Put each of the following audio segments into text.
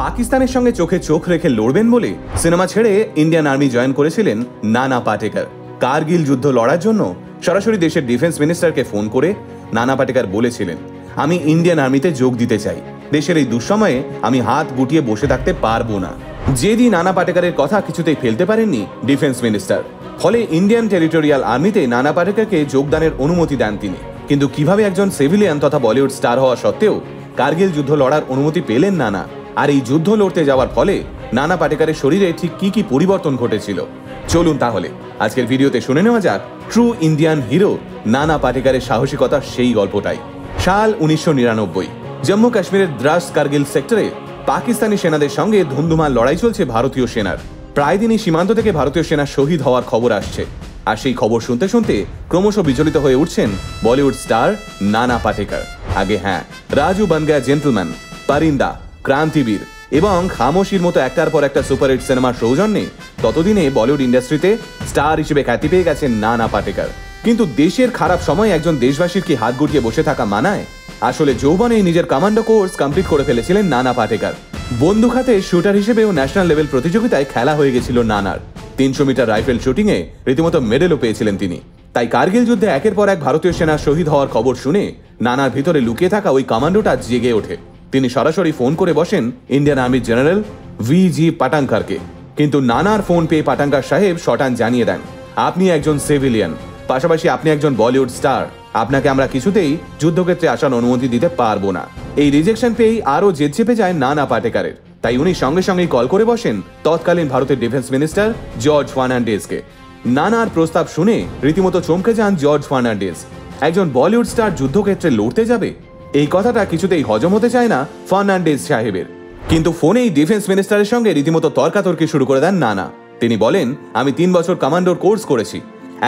পাকিস্তানের সঙ্গে চোখে চোখ রেখে লড়বেন বলে সিনেমা ছেড়ে ইন্ডিয়ান আর্মি জয়েন করেছিলেন নানা পাটেকর। কার্গিল যুদ্ধ লড়ার জন্য সরাসরি দেশের ডিফেন্স মিনিস্টারকে ফোন করে নানা পাটেকর বলেছিলেন, আমি ইন্ডিয়ান আর্মিতে যোগ দিতে চাই, দেশের এই দুঃসময়ে আমি হাত গুটিয়ে বসে থাকতে পারবো না। জেদি নানা পাটেকরের কথা কিছুতেই ফেলতে পারেননি ডিফেন্স মিনিস্টার। ফলে ইন্ডিয়ান টেরিটোরিয়াল আর্মিতে নানা পাটেকরকে যোগদানের অনুমতি দেন তিনি। কিন্তু কিভাবে একজন সিভিলিয়ান তথা বলিউড স্টার হওয়া সত্ত্বেও কার্গিল যুদ্ধ লড়ার অনুমতি পেলেন নানা? আর এই যুদ্ধ লড়তে যাওয়ার ফলে নানা পাটেকরের শরীরে ঠিক কি পরিবর্তন ঘটেছিল, চলুন তাহলে আজকের ভিডিওতে শুনে নেওয়া যাক ট্রু ইন্ডিয়ান হিরো নানা পাটেকরের সাহসিকতার সেই গল্পটাই। সাল 1999, জম্মু কাশ্মীরের দ্রাস কার্গিল সেক্টরে পাকিস্তানি সেনাদের সঙ্গে ধুমধুমার লড়াই চলছে ভারতীয় সেনার। প্রায় দিনই সীমান্ত থেকে ভারতীয় সেনা শহীদ হওয়ার খবর আসছে। আর সেই খবর শুনতে শুনতে ক্রমশ বিচলিত হয়ে উঠছেন বলিউড স্টার নানা পাটেকর। আগে হ্যাঁ, রাজু বন গয়া জেন্টলম্যান, পরিন্দা, ক্রান্তিবীর এবং খামোশির মতো একটার পর একটা সুপারহিট সিনেমার সৌজন্যে ততদিনে বলিউড ইন্ডাস্ট্রিতে স্টার হিসেবে খ্যাতি পেয়ে গেছেন নানা পাটেকর। কিন্তু দেশের খারাপ সময় একজন দেশবাসীর কি হাত গুটিয়ে বসে থাকা মানায়? আসলে যৌবনেই নিজের কমান্ডো কোর্স কমপ্লিট করে ফেলেছিলেন নানা পাটেকর। বন্দুক হাতে শুটার হিসেবেও ন্যাশনাল লেভেল প্রতিযোগিতায় খেলা হয়ে গেছিল নানার। 300 মিটার রাইফেল শুটিং এ রীতিমতো মেডেলও পেয়েছিলেন তিনি। তাই কার্গিল যুদ্ধে একের পর এক ভারতীয় সেনা শহীদ হওয়ার খবর শুনে নানার ভিতরে লুকিয়ে থাকা ওই কমান্ডোটা জেগে ওঠে। তিনি সরাসরি ফোন করে বসেন ইন্ডিয়ান আর্মির জেনারেল VG পাটাঙ্কারকে। কিন্তু নানার ফোন পেয়ে পাটাঙ্কার সাহেব শটান জানিয়ে দেন, আপনি একজন সিভিলিয়ান, পাশাপাশি আপনি একজন বলিউড স্টার, আপনাকে আমরা কিছুতেই যুদ্ধক্ষেত্রে আসার অনুমতি দিতে পারবো না। এই রিজেকশন পেয়েই আরও জেদ চেপে যায় নানা পাটেকরের। তাই উনি সঙ্গে সঙ্গেই কল করে বসেন তৎকালীন ভারতের ডিফেন্স মিনিস্টার জর্জ ফার্নান্ডেজকে। নানার প্রস্তাব শুনে রীতিমতো চমকে যান জর্জ ফার্নান্ডেজ। একজন বলিউড স্টার যুদ্ধক্ষেত্রে লড়তে যাবে, এই কথাটা কিছুতেই হজম হতে চায় না ফার্নান্ডেজ সাহেবের। কিন্তু ফোনেই ডিফেন্স মিনিস্টারের সঙ্গে রীতিমতো তর্কাতর্কি শুরু করে দেন নানা। তিনি বলেন, আমি 3 বছর কমান্ডোর কোর্স করেছি,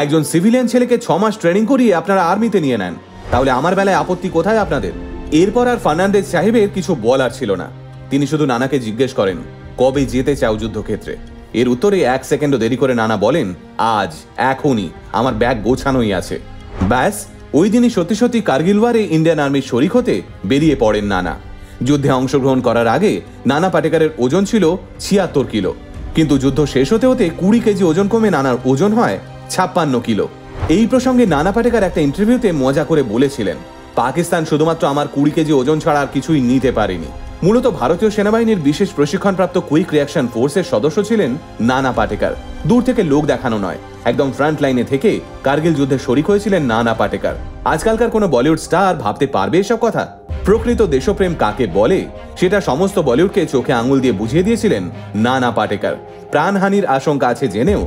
একজন সিভিলিয়ান ছেলেকে 6 মাস ট্রেনিং করিয়ে আপনারা আর্মিতে নিয়ে নেন, তাহলে আমার বেলায় আপত্তি কোথায় আপনাদের? এরপর আর ফার্নান্ডেজ সাহেবের কিছু বলার ছিল না। তিনি শুধু নানাকে জিজ্ঞেস করেন, কবে যেতে চাও যুদ্ধক্ষেত্রে? এর উত্তরে 1 সেকেন্ডও দেরি করে নানা বলেন, আজ, এখনই, আমার ব্যাগ গোছানোই আছে। ব্যাস, ওই দিনই সত্যি সত্যি কার্গিল ওয়ারে ইন্ডিয়ান আর্মির শরিক হতে বেরিয়ে পড়েন নানা। যুদ্ধে অংশগ্রহণ করার আগে নানা পাটেকরের ওজন ছিল 76 কিলো, কিন্তু যুদ্ধ শেষ হতে হতে 20 কেজি ওজন কমে নানার ওজন হয় 56 কিলো। এই প্রসঙ্গে নানা পাটেকর একটা ইন্টারভিউতে মজা করে বলেছিলেন, পাকিস্তান শুধুমাত্র আমার 20 কেজি ওজন ছাড়া আর কিছুই নিতে পারেনি। মূলত ভারতীয় সেনাবাহিনীর বিশেষ প্রশিক্ষণপ্রাপ্ত কুইক রিয়াকশন ফোর্সের সদস্য ছিলেন নানা পাটেকর। দূর থেকে লোক দেখানো নয়, একদম ফ্রন্ট লাইনে থেকে কার্গিল যুদ্ধে শরিক হয়েছিলেন নানা পাটেকর। আজকালকার কোনো বলিউড স্টার ভাবতে পারবে এসব কথা? প্রকৃত দেশপ্রেম কাকে বলে সেটা সমস্ত বলিউডকে চোখে আঙুল দিয়ে বুঝিয়ে দিয়েছিলেন নানা পাটেকর। প্রাণহানির আশঙ্কা আছে জেনেও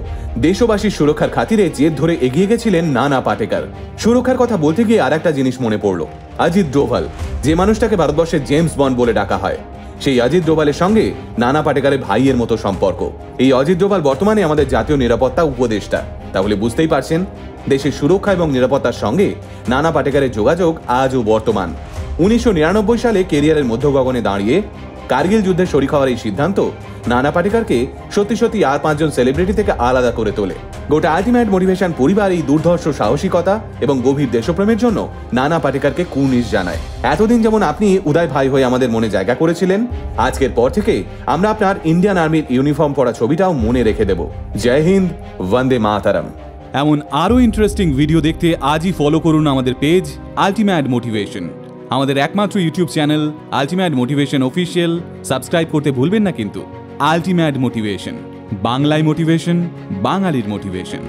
দেশবাসীর সুরক্ষার খাতিরে জেদ ধরে এগিয়ে গেছিলেন নানা পাটেকর। সুরক্ষার কথা বলতে গিয়ে আর একটা জিনিস মনে পড়ল, অজিত ডোভাল, যে মানুষটাকে ভারতবর্ষের জেমস বন্ড বলে ডাকা হয়, সেই অজিত ডোভালের সঙ্গে নানা পাটেকরের ভাইয়ের মতো সম্পর্ক। এই অজিত ডোভাল বর্তমানে আমাদের জাতীয় নিরাপত্তা উপদেষ্টা। তাহলে বুঝতেই পারছেন দেশের সুরক্ষা এবং নিরাপত্তার সঙ্গে নানা পাটেকরের যোগাযোগ আজও বর্তমান। 1999 সালে কেরিয়ারের মধ্য গগনে দাঁড়িয়ে কার্গিল যুদ্ধে শরিক হওয়ার এই সিদ্ধান্ত নানা পাটেকরকে সত্যি সত্যি আর 5 জন সেলিব্রিটি থেকে আলাদা করে তোলে। গোটা আলটিমেট মোটিভেশন পরিবার এই দুর্ধর্ষ সাহসিকতা এবং গভীর দেশপ্রেমের জন্য নানা পাটেকরকে কুর্নিশ জানায়। এতদিন যেমন আপনি উদয় ভাই হয়ে আমাদের মনে জায়গা করেছিলেন, আজকের পর থেকে আমরা আপনার ইন্ডিয়ান আর্মির ইউনিফর্ম পরা ছবিটাও মনে রেখে দেব। জয় হিন্দ, বন্দে মাতরম। এমন আরও ইন্টারেস্টিং ভিডিও দেখতে আজই ফলো করুন আমাদের পেজ আলটিমেট মোটিভেশন। আমাদের একমাত্র YouTube channel ultimate motivation official subscribe করতে ভুলবেন না কিন্তু। আলটিমেট মোটিভেশন, বাংলায় মোটিভেশন, বাঙালির মোটিভেশন।